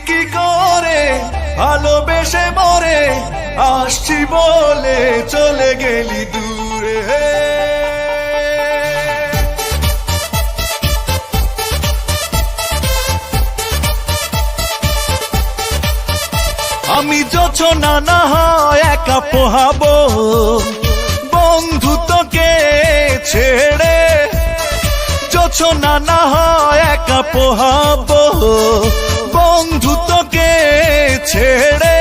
কি করে ভালোবেসে মরে আসছি বলে চলে গেলি দূরে। আমি যোছনা না হয় একা পোহাবো বন্ধু তোকে ছেড়ে, যোছনা না হয় একা পোহাবো বন্ধু তোকে ছেড়ে।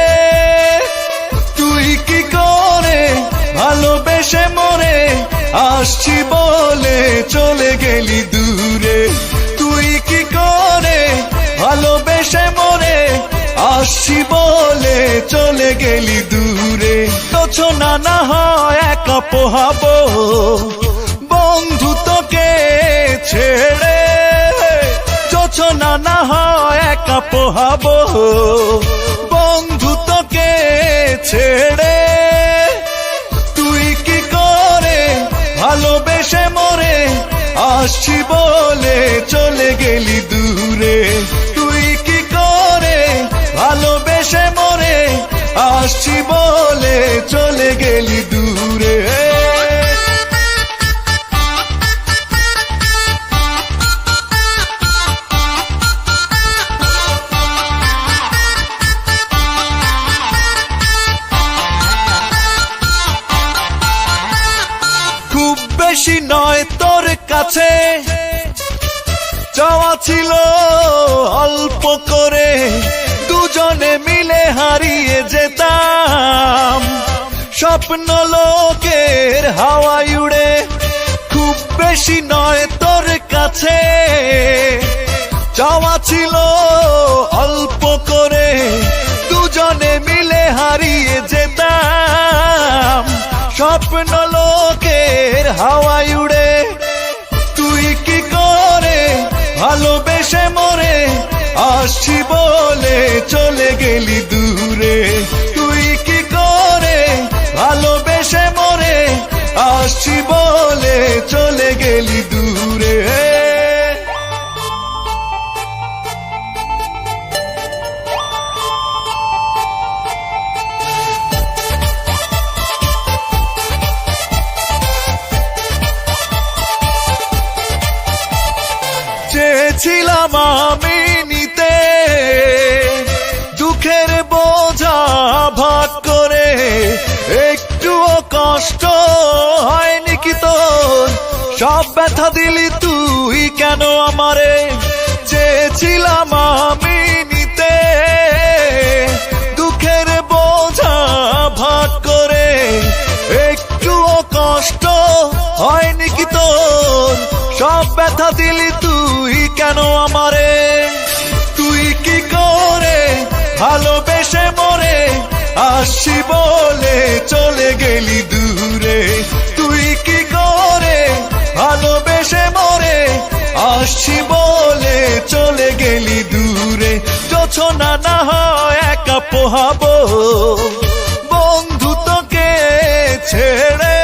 তুই কি করে ভালোবেসে মরে আসছি বলে চলে গেলি দূরে। তুই কি করে ভালোবেসে মরে আসছি বলে চলে গেলি দূরে। যোছনা না হয় একা পোহাবো বন্ধু তোকে ছেড়ে, যোছনা না হয় একা পোহাবো বন্ধু তোকে ছেড়ে। তুই কি করে ভালোবেসে মরে আসছি বলে চলে গেলি দূরে। তুই কি করে ভালোবেসে মরে আসছি বলে চলে গেলি দূরে। খুব বেশি নয় তোর কাছে চাওয়া ছিল অল্প করে, দুজনে মিলে হারিয়ে যেতাম স্বপ্ন লোকের হাওয়ায় উড়ে। খুব বেশি নয় তোর কাছে চাওয়া ছিল অল্প করে, দুজনে মিলে হারিয়ে যেতাম স্বপ্ন লোকের হাওয়ায় উড়ে। তুই কি করে ভালোবেসে মরে আসছি বলে চলে গেলি দূরে। তুই কি করে ভালোবেসে মরে আসছি বলে চলে গেলি দূরে। চেয়েছিলাম আমি নিতে দুঃখের বোঝা ভাগ করে, একটুও কষ্ট হয়নি কি তোর, সব ব্যথা দিলি তুই কেন আমারে। চেয়েছিলাম আমি নিতে দুঃখের বোঝা ভাগ করে, একটুও কষ্ট হয়নি কি তোর, সব ব্যথা দিলি তুই কেন আমারে। তুই কি করে ভালোবেসে মরে আসছি বলে চলে গেলি দূরে। তুই কি করে ভালোবেসে মরে আসছি বলে চলে গেলি দূরে। যোছনা না হয় একা পোহাবো বন্ধু তোকে ছেড়ে,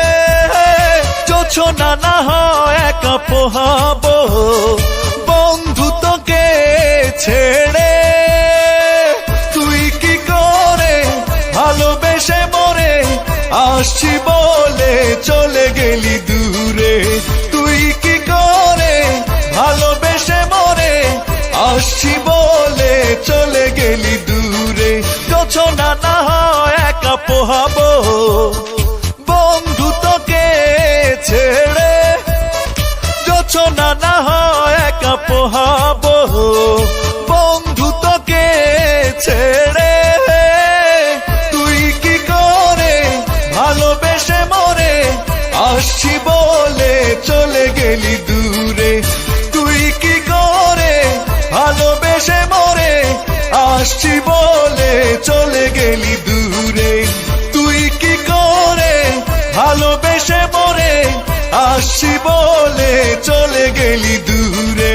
যোছনা না হয় একা পোহাবো বন্ধু তোকে ছেড়ে। তুই কি করে ভালোবেসে মরে আসছি বলে চলে গেলি দূরে। তুই কি করে ভালোবেসে মরে আসছি বলে চলে গেলি দূরে। যোছনা না হয় একা পোহাবো বন্ধু তোকে ছেড়ে, যোছনা না হয় একা পোহাবো বন্ধু তোকে ছেড়ে। তুই কি করে ভালোবেসে মরে আসছি বলে চলে গেলি দূরে। তুই কি করে ভালোবেসে মরে আসছি বলে চলে গেলি দূরে। তুই কি করে ভালোবেসে মরে আসছি বলে চলে গেলি দূরে।